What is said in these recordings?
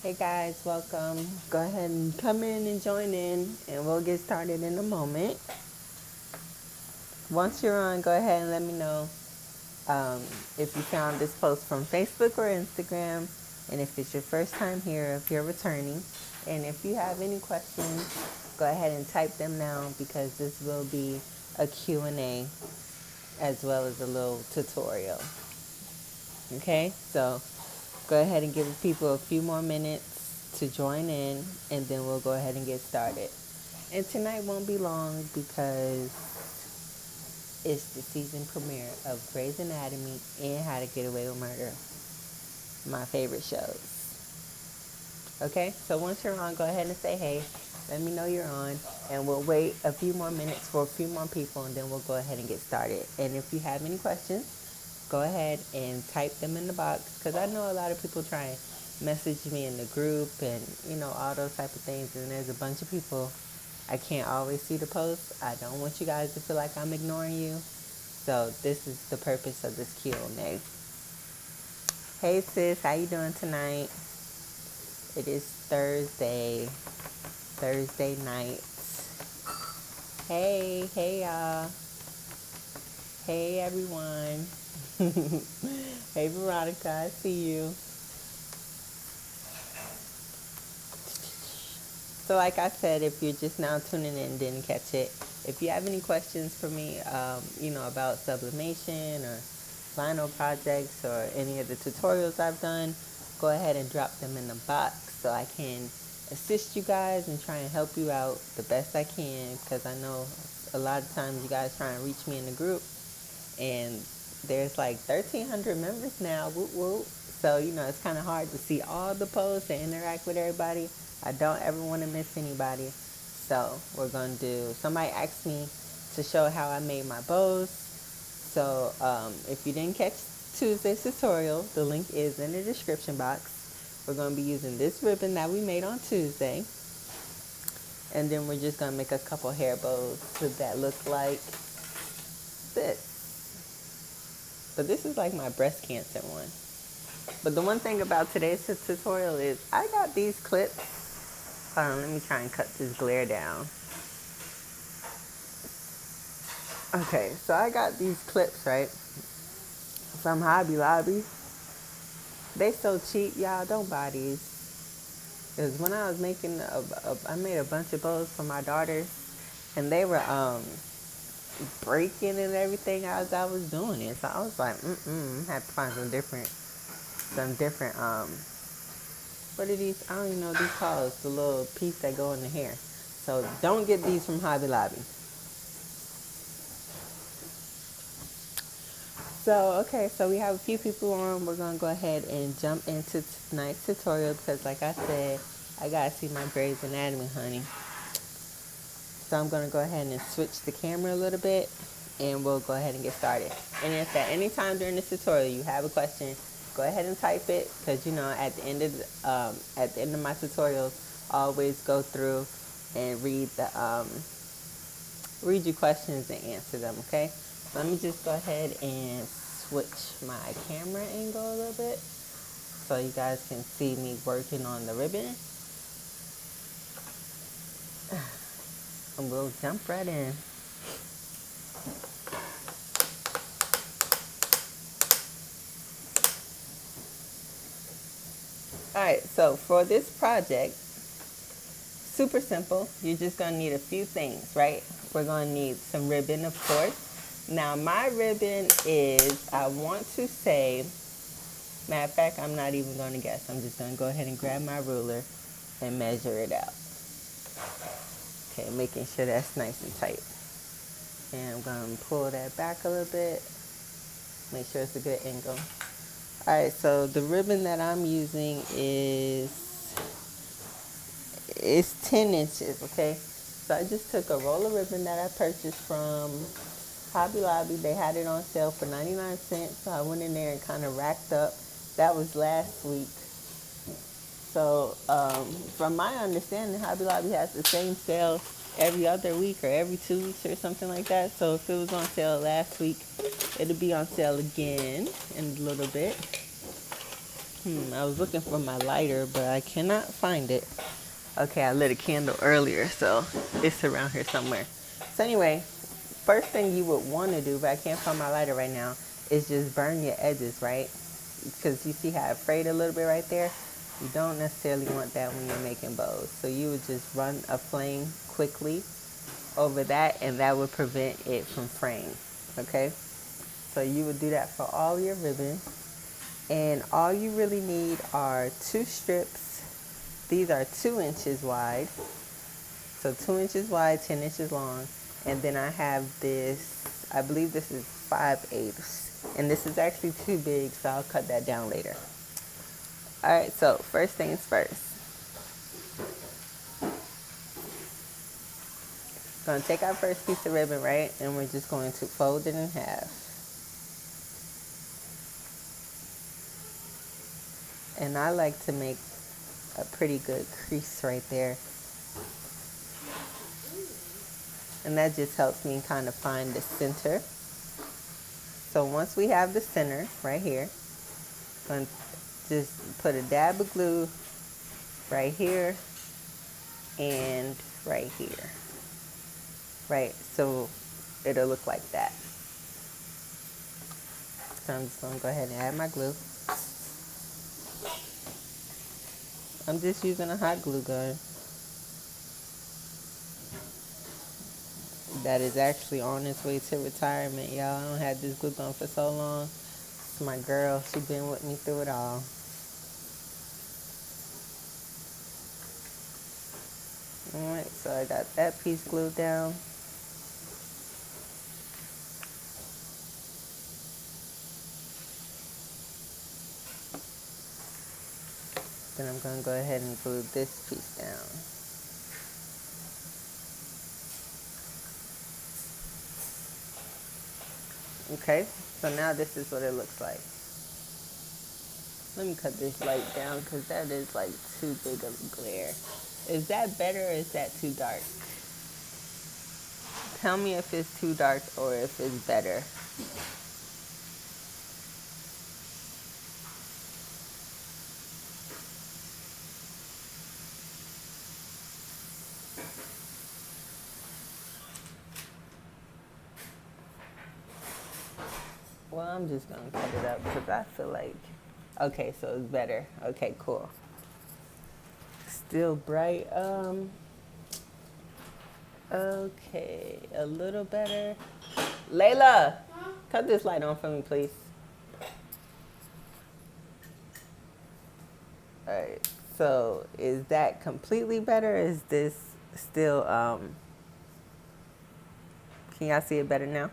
Hey guys, welcome. Go ahead and come in and join in, and we'll get started in a moment. Once you're on, go ahead and let me know um, if you found this post from Facebook or Instagram, and if it's your first time here, if you're returning. And if you have any questions, go ahead and type them now because this will be a Q&A as well as a little tutorial. Okay, so go ahead and give people a few more minutes to join in, and then we'll go ahead and get started. And tonight won't be long because it's the season premiere of Grey's Anatomy and How to Get Away with Murder, my favorite shows. Okay, so once you're on, go ahead and say hey. Let me know you're on, and we'll wait a few more minutes for a few more people, and then we'll go ahead and get started. And if you have any questions, go ahead and type them in the box, because I know a lot of people try and message me in the group and, all those type of things, and there's a bunch of people. I can't always see the posts. I don't want you guys to feel like I'm ignoring you. So this is the purpose of this Q&A. Hey sis, how you doing tonight? It is Thursday night. Hey y'all. Hey everyone. Hey Veronica, I see you. So like I said, if you're just now tuning in, didn't catch it, if you have any questions for me, about sublimation or vinyl projects or any of the tutorials I've done, go ahead and drop them in the box so I can assist you guys and try and help you out the best I can, because I know a lot of times you guys try and reach me in the group, and there's like 1,300 members now, whoop whoop. So, it's kind of hard to see all the posts and interact with everybody. I don't ever want to miss anybody. So we're going to do, somebody asked me to show how I made my bows. So if you didn't catch Tuesday's tutorial, the link is in the description box. We're going to be using this ribbon that we made on Tuesday. And then we're just going to make a couple hair bows that look like this. But this is like my breast cancer one. But the one thing about today's tutorial is I got these clips. Hold on, let me try and cut this glare down. Okay, so I got these clips, right, from Hobby Lobby. They so cheap, y'all. Don't buy these. Because when I was making, I made a bunch of bows for my daughters, and they were breaking and everything as I was doing it. So I was like, I have to find some different, what are these? I don't even know what these called. The little piece that go in the hair. So don't get these from Hobby Lobby. So we have a few people on. We're going to go ahead and jump into tonight's tutorial because, like I said, I got to see my Grey's Anatomy, honey. So I'm going to go ahead and switch the camera a little bit, and we'll go ahead and get started. And if at any time during this tutorial you have a question, go ahead and type it, because at the end of my tutorials, I always go through and read your questions and answer them. Okay, so let me just go ahead and switch my camera angle a little bit so you guys can see me working on the ribbon, and we'll jump right in. Alright, so for this project, super simple. You're just going to need a few things, right? We're going to need some ribbon, of course. Now, my ribbon is, I want to say, matter of fact, I'm not even going to guess. I'm just going to go ahead and grab my ruler and measure it out. Okay, making sure that's nice and tight. And I'm going to pull that back a little bit. Make sure it's a good angle. Alright, so the ribbon that I'm using is 10 inches, okay? So I just took a roll of ribbon that I purchased from Hobby Lobby. They had it on sale for 99 cents, so I went in there and kind of racked up. That was last week. So from my understanding, Hobby Lobby has the same sale every other week or every 2 weeks or something like that. So if it was on sale last week, it'll be on sale again in a little bit. I was looking for my lighter, but I cannot find it. Okay, I lit a candle earlier, so it's around here somewhere. So anyway, first thing you would want to do, but I can't find my lighter right now, is just burn your edges, right? Because you see how it frayed a little bit right there? You don't necessarily want that when you're making bows. So you would just run a flame quickly over that, and that would prevent it from fraying, okay? So you would do that for all your ribbon. And all you really need are 2 strips. These are 2 inches wide. So 2 inches wide, 10 inches long. And then I have this, I believe this is 5/8. And this is actually too big, so I'll cut that down later. All right, so first things first. Gonna take our first piece of ribbon, right? And we're just going to fold it in half. And I like to make a pretty good crease right there. And that just helps me kind of find the center. So once we have the center right here, I'm going to just put a dab of glue right here and right here. Right, so it'll look like that. So I'm just going to go ahead and add my glue. I'm just using a hot glue gun that is actually on its way to retirement, y'all. I don't have this glue gun for so long. It's my girl. She's been with me through it all. Alright, so I got that piece glued down. Then I'm going to go ahead and glue this piece down. Okay, so now this is what it looks like. Let me cut this light down because that is like too big of a glare. Is that better or is that too dark? Tell me if it's too dark or if it's better. Well, I'm just going to cut it up because I feel like, okay, so it's better. Okay, cool. Still bright. Okay, a little better. Layla, cut this light on for me, please. All right, so is that completely better? Is this still, can y'all see it better now?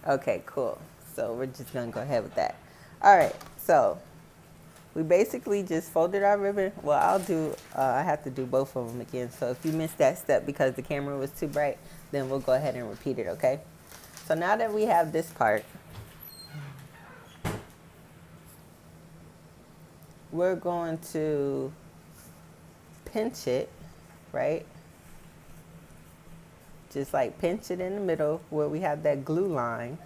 Okay, cool. So we're just gonna go ahead with that. All right, so we basically just folded our ribbon. Well, I have to do both of them again. So if you missed that step because the camera was too bright, then we'll go ahead and repeat it, okay? So now that we have this part, we're going to pinch it, right? Just like pinch it in the middle where we have that glue line.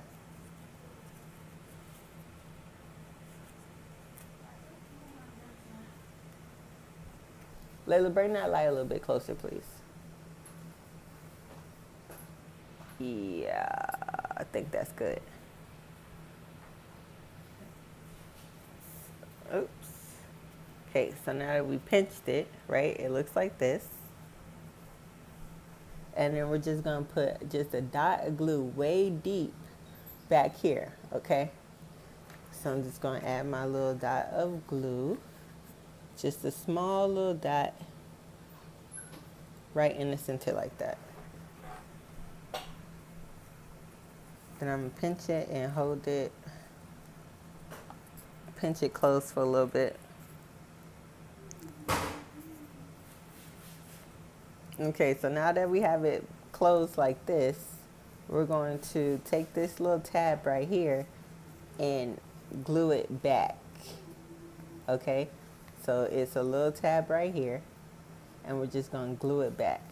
Layla, bring that light a little bit closer, please. Yeah, I think that's good. Oops. Okay, so now that we pinched it, right, it looks like this. And then we're just gonna put just a dot of glue way deep back here, okay? So I'm just gonna add my little dot of glue. Just a small little dot right in the center like that. Then I'm gonna pinch it and hold it, pinch it close for a little bit. Okay, so now that we have it closed like this, we're going to take this little tab right here and glue it back. Okay, so it's a little tab right here, and we're just going to glue it back.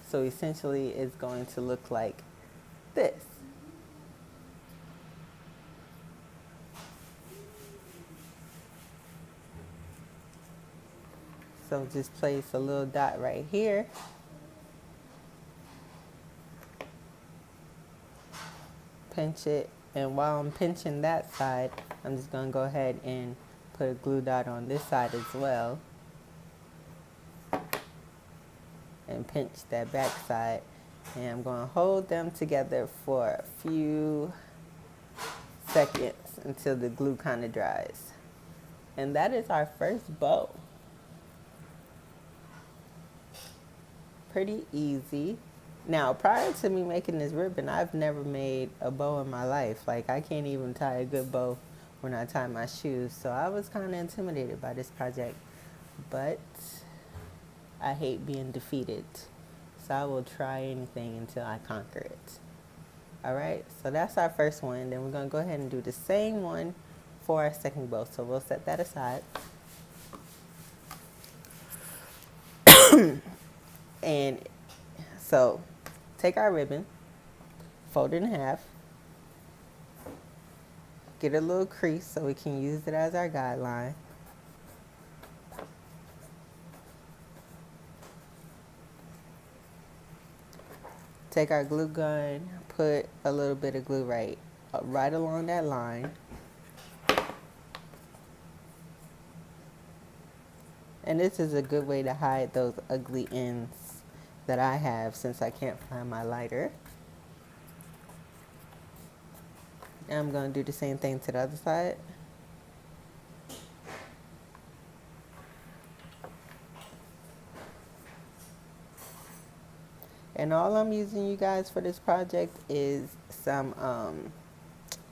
So essentially it's going to look like this. So just place a little dot right here. Pinch it, and while I'm pinching that side, I'm just going to go ahead and put a glue dot on this side as well. And pinch that back side. And I'm going to hold them together for a few seconds until the glue kind of dries. And that is our first bow. Pretty easy. Now, prior to me making this ribbon, I've never made a bow in my life. Like, I can't even tie a good bow when I tie my shoes. So I was kind of intimidated by this project. But I hate being defeated. So I will try anything until I conquer it. All right, so that's our first one. Then we're going to go ahead and do the same one for our second bow. So we'll set that aside. And so take our ribbon, fold it in half, get a little crease so we can use it as our guideline. Take our glue gun, put a little bit of glue right along that line. And this is a good way to hide those ugly ends that I have since I can't find my lighter. And I'm going to do the same thing to the other side. And all I'm using, you guys, for this project is some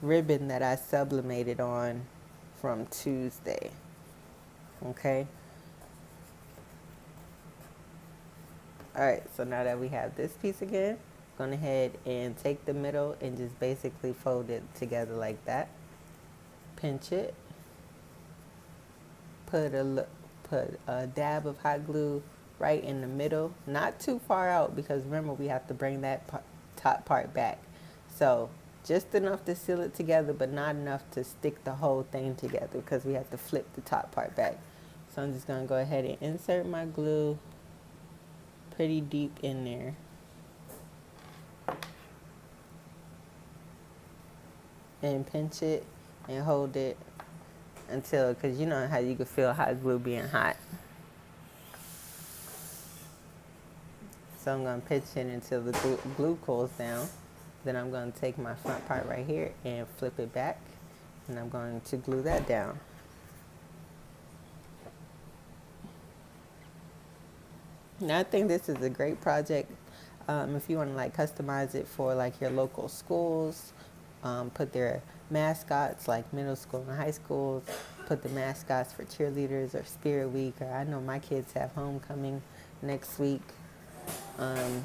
ribbon that I sublimated on from Tuesday. Okay. Alright, so now that we have this piece again, I'm going ahead and take the middle and just basically fold it together like that. Pinch it. Put a dab of hot glue right in the middle, not too far out, because remember we have to bring that top part back. So just enough to seal it together, but not enough to stick the whole thing together, because we have to flip the top part back. So I'm just going to go ahead and insert my glue pretty deep in there. And pinch it and hold it until, because you know how you can feel hot glue being hot. So I'm going to pinch it until the glue cools down. Then I'm going to take my front part right here and flip it back. And I'm going to glue that down. Now I think this is a great project if you want to like customize it for like your local schools. Put their mascots, like middle school and high schools. Put the mascots for cheerleaders or Spirit Week. Or I know my kids have homecoming next week. Or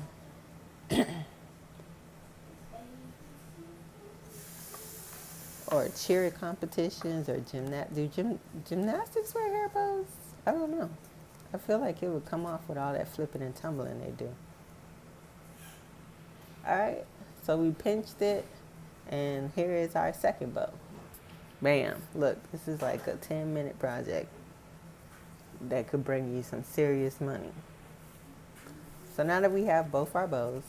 cheer competitions, or gymnastics wear hair bows? I don't know. I feel like it would come off with all that flipping and tumbling they do. Alright, so we pinched it, and here is our second bow. Bam, look, this is like a 10-minute project that could bring you some serious money. So now that we have both our bows,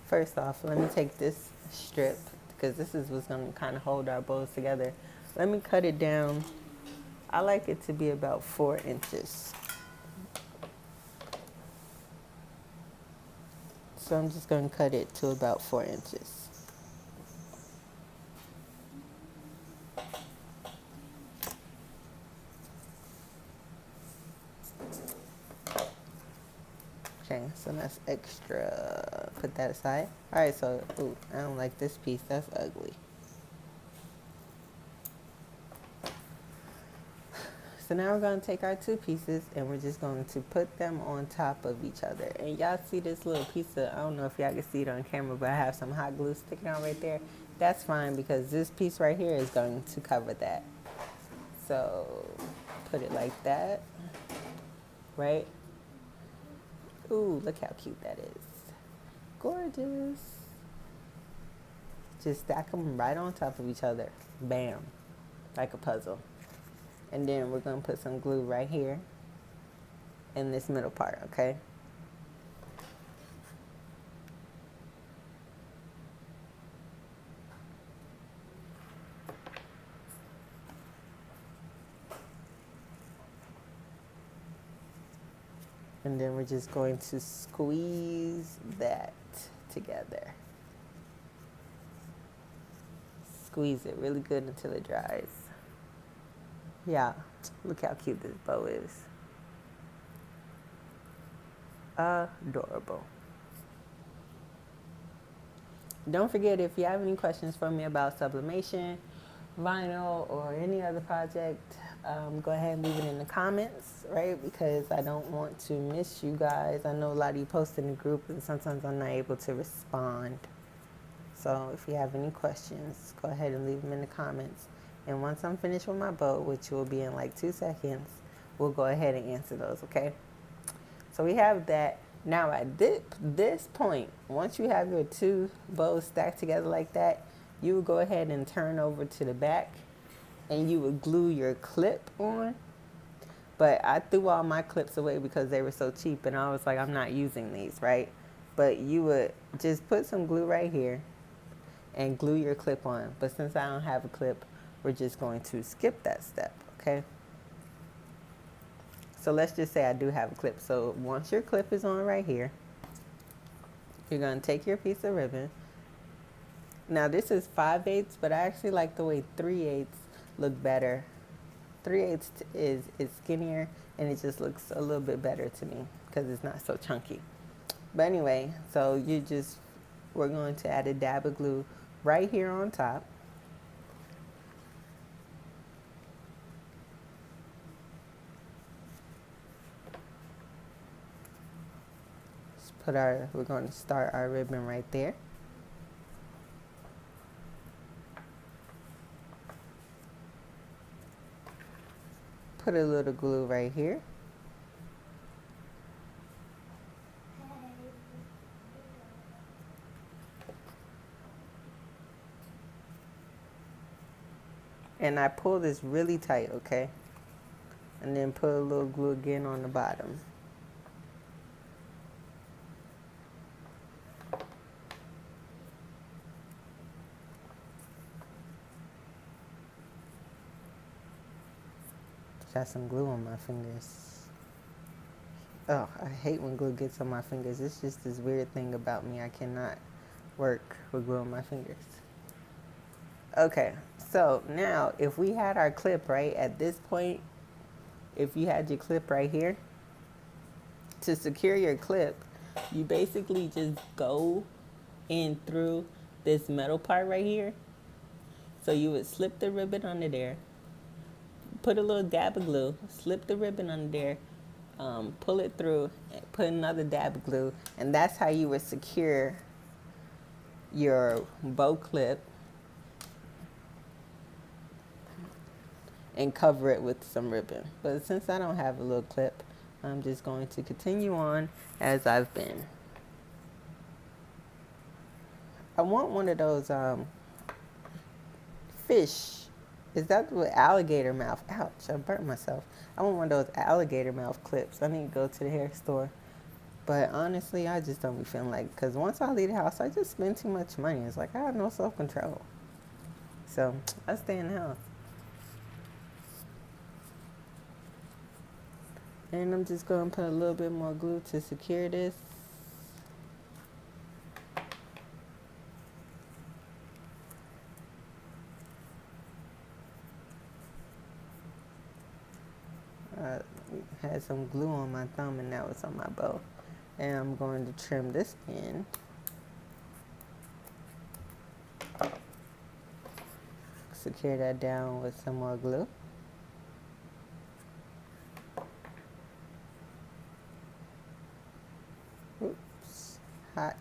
first off, let me take this strip, because this is what's going to kind of hold our bows together. Let me cut it down. I like it to be about 4 inches. So I'm just going to cut it to about 4 inches. Okay, so that's extra. Put that aside. Alright, so, ooh, I don't like this piece. That's ugly. So now we're going to take our two pieces and we're just going to put them on top of each other. And y'all see this little piece of, I don't know if y'all can see it on camera, but I have some hot glue sticking out right there. That's fine, because this piece right here is going to cover that. So put it like that, right? Ooh, look how cute that is. Gorgeous. Just stack them right on top of each other. Bam. Like a puzzle. And then we're going to put some glue right here in this middle part, okay? And then we're just going to squeeze that together. Squeeze it really good until it dries. Yeah, look how cute this bow is. Adorable. Don't forget, if you have any questions for me about sublimation, vinyl, or any other project, go ahead and leave it in the comments, right? Because I don't want to miss you guys. I know a lot of you post in the group and sometimes I'm not able to respond. So if you have any questions, go ahead and leave them in the comments. And once I'm finished with my bow, which will be in like 2 seconds, we'll go ahead and answer those, okay? So we have that. Now at this point, once you have your 2 bows stacked together like that, you would go ahead and turn over to the back and you would glue your clip on. But I threw all my clips away because they were so cheap and I was like, I'm not using these, right? But you would just put some glue right here and glue your clip on. But since I don't have a clip, we're just going to skip that step, okay? So let's just say I do have a clip. So once your clip is on right here, you're going to take your piece of ribbon. Now this is 5/8, but I actually like the way 3/8 look better. 3/8 is skinnier and it just looks a little bit better to me because it's not so chunky. But anyway, so we're going to add a dab of glue right here on top. We're going to start our ribbon right there. Put a little glue right here. And I pull this really tight, okay? And then put a little glue again on the bottom. Got some glue on my fingers. Oh, I hate when glue gets on my fingers. It's just this weird thing about me. I cannot work with glue on my fingers. Okay, so now if we had our clip right at this point, if you had your clip right here, to secure your clip, you basically just go in through this metal part right here. So you would slip the ribbon under there, put a little dab of glue, slip the ribbon under there, pull it through, put another dab of glue, and that's how you would secure your bow clip and cover it with some ribbon. But since I don't have a little clip, I'm just going to continue on as I've been. I want one of those fish. Is that what alligator mouth? Ouch, I burnt myself. I want one of those alligator mouth clips. I need to go to the hair store. But honestly, I just don't be feeling like, because once I leave the house, I just spend too much money. It's like I have no self-control. So I stay in the house. And I'm just going to put a little bit more glue to secure this. I had some glue on my thumb and now it's on my bow. And I'm going to trim this in. Secure that down with some more glue. Oops, hot.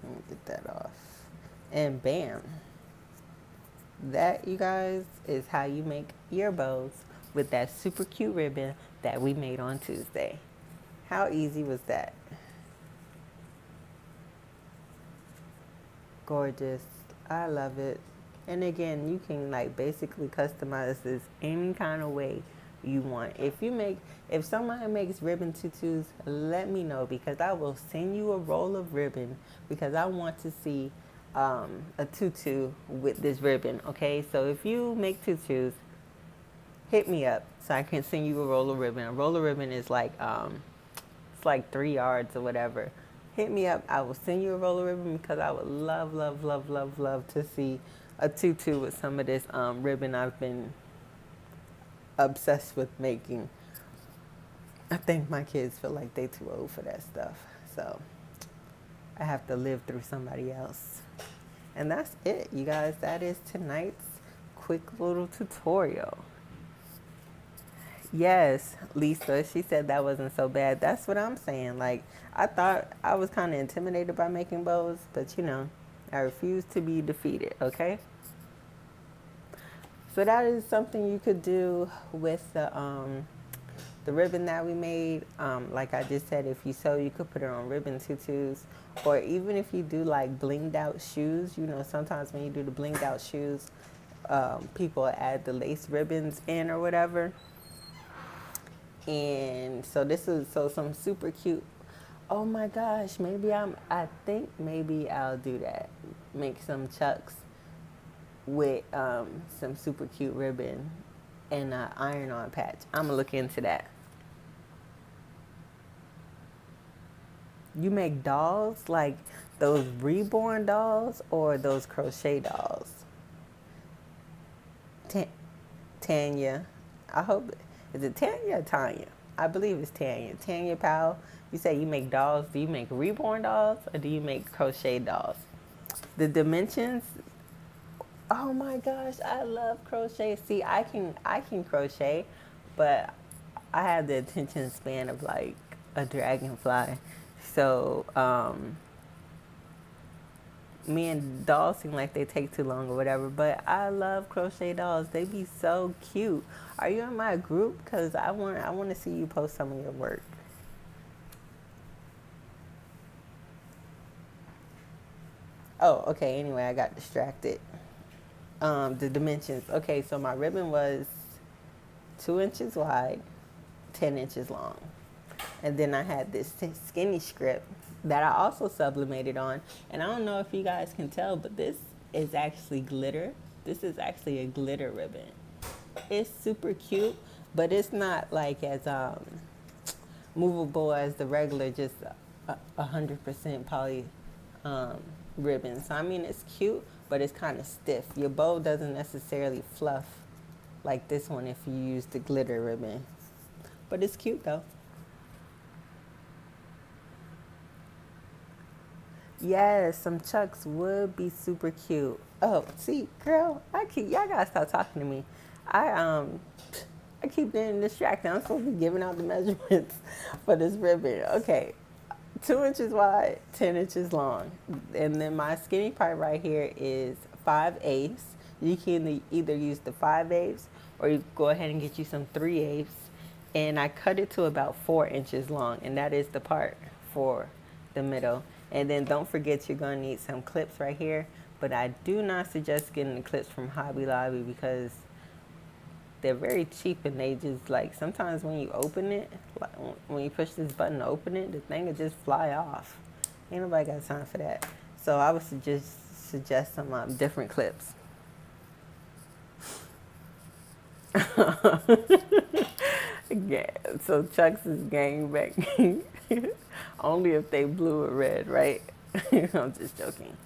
Let me get that off. And bam. That, you guys, is how you make your bows with that super cute ribbon that we made on Tuesday. How easy was that? Gorgeous. I love it. And again, you can like basically customize this any kind of way you want. If someone makes ribbon tutus, let me know because I will send you a roll of ribbon because I want to see a tutu with this ribbon. Okay, so if you make tutus, hit me up so I can send you a roll of ribbon. A roll of ribbon is like it's like 3 yards or whatever. Hit me up. I will send you a roll of ribbon because I would love, love, love, love, love to see a tutu with some of this ribbon I've been obsessed with making. I think my kids feel like they too old for that stuff. So I have to live through somebody else. And that's it, you guys. That is tonight's quick little tutorial. Yes, Lisa, she said that wasn't so bad. That's what I'm saying. Like, I thought I was kind of intimidated by making bows, but you know, I refuse to be defeated, okay? So that is something you could do with the ribbon that we made. Like I just said, if you sew, you could put it on ribbon tutus. Or even if you do like blinged out shoes, you know, sometimes when you do the blinged out shoes, people add the lace ribbons in or whatever. And so this is some super cute. Oh my gosh, I think maybe I'll do that. Make some chucks with some super cute ribbon and an iron-on patch. I'm gonna look into that. You make dolls like those reborn dolls or those crochet dolls? Tanya, I hope, is it Tanya or Tanya? I believe it's Tanya. Tanya Powell, you say you make dolls. Do you make reborn dolls or do you make crochet dolls? The dimensions, oh my gosh, I love crochet. See, I can crochet, but I have the attention span of like a dragonfly. So, me and dolls seem like they take too long or whatever, but I love crochet dolls. They be so cute. Are you in my group? Because I want to see you post some of your work. Oh, okay. Anyway, I got distracted. The dimensions. Okay, so my ribbon was 2 inches wide, 10 inches long. And then I had this skinny script that I also sublimated on. And I don't know if you guys can tell, but this is actually glitter. This is actually a glitter ribbon. It's super cute, but it's not like as movable as the regular, just 100% poly ribbon. So I mean, it's cute, but it's kind of stiff. Your bow doesn't necessarily fluff like this one if you use the glitter ribbon. But it's cute though. Yes, some chucks would be super cute. Oh, see, girl, y'all gotta stop talking to me. I keep getting distracted. I'm supposed to be giving out the measurements for this ribbon. Okay, 2 inches wide, 10 inches long, and then my skinny part right here is 5/8. You can either use the 5/8 or you go ahead and get you some 3/8. And I cut it to about 4 inches long, and that is the part for the middle. And then don't forget you're gonna need some clips right here, but I do not suggest getting the clips from Hobby Lobby because they're very cheap and they just like, sometimes when you open it, like when you push this button to open it, the thing will just fly off. Ain't nobody got time for that. So I would suggest some different clips. Yeah, so Chucks is gangbang. Only if they blue or red, right? I'm just joking.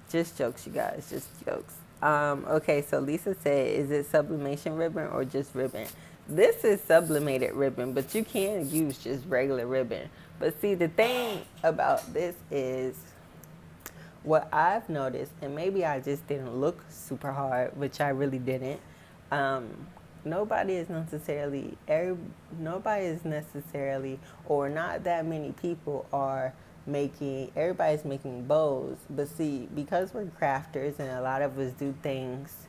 Just jokes, you guys. Just jokes. Okay, so Lisa said, is it sublimation ribbon or just ribbon? This is sublimated ribbon, but you can use just regular ribbon. But see, the thing about this is what I've noticed, and maybe I just didn't look super hard, which I really didn't. Nobody is necessarily, or not that many people are everybody's making bows. But see, because we're crafters and a lot of us do things,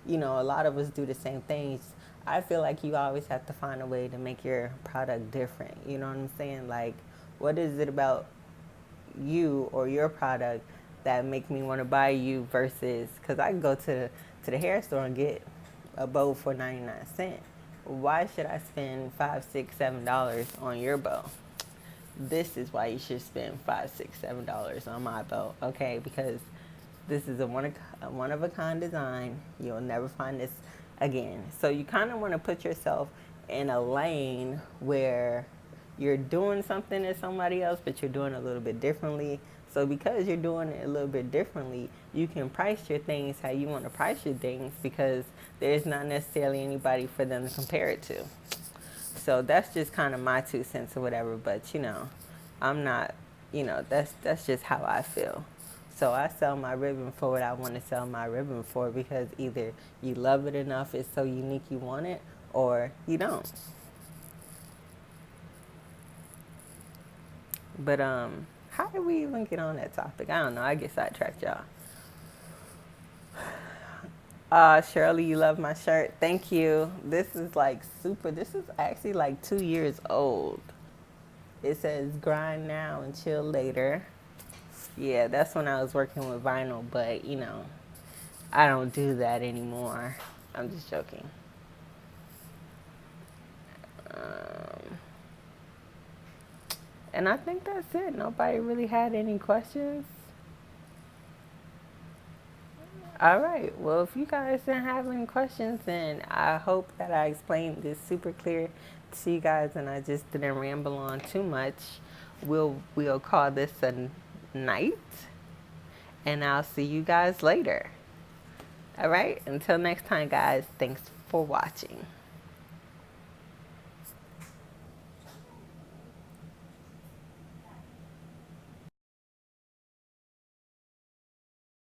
a lot of us do the same things, I feel like you always have to find a way to make your product different. You know what I'm saying? Like, what is it about you or your product that make me want to buy you versus, because I can go to the hair store and get a bow for 99 cents. Why should I spend $5, $6, $7 on your bow? This is why you should spend $5, $6, $7 on my bow, okay? Because this is a one of a kind design. You'll never find this again. So you kind of want to put yourself in a lane where you're doing something as somebody else, but you're doing it a little bit differently. So because you're doing it a little bit differently, you can price your things how you want to price your things, because there's not necessarily anybody for them to compare it to. So that's just kind of my 2 cents or whatever. But you know, I'm not, you know, that's just how I feel. So I sell my ribbon for what I want to sell my ribbon for, because either you love it enough, it's so unique you want it, or you don't. But how did we even get on that topic? I don't know. I get sidetracked, y'all. Shirley, you love my shirt. Thank you. This is like super. This is actually like 2 years old. It says grind now and chill later. Yeah, that's when I was working with vinyl, but you know, I don't do that anymore. I'm just joking. And I think that's it. Nobody really had any questions. All right. Well, if you guys didn't have any questions, then I hope that I explained this super clear to you guys, and I just didn't ramble on too much. We'll call this a night, and I'll see you guys later. All right. Until next time, guys. Thanks for watching.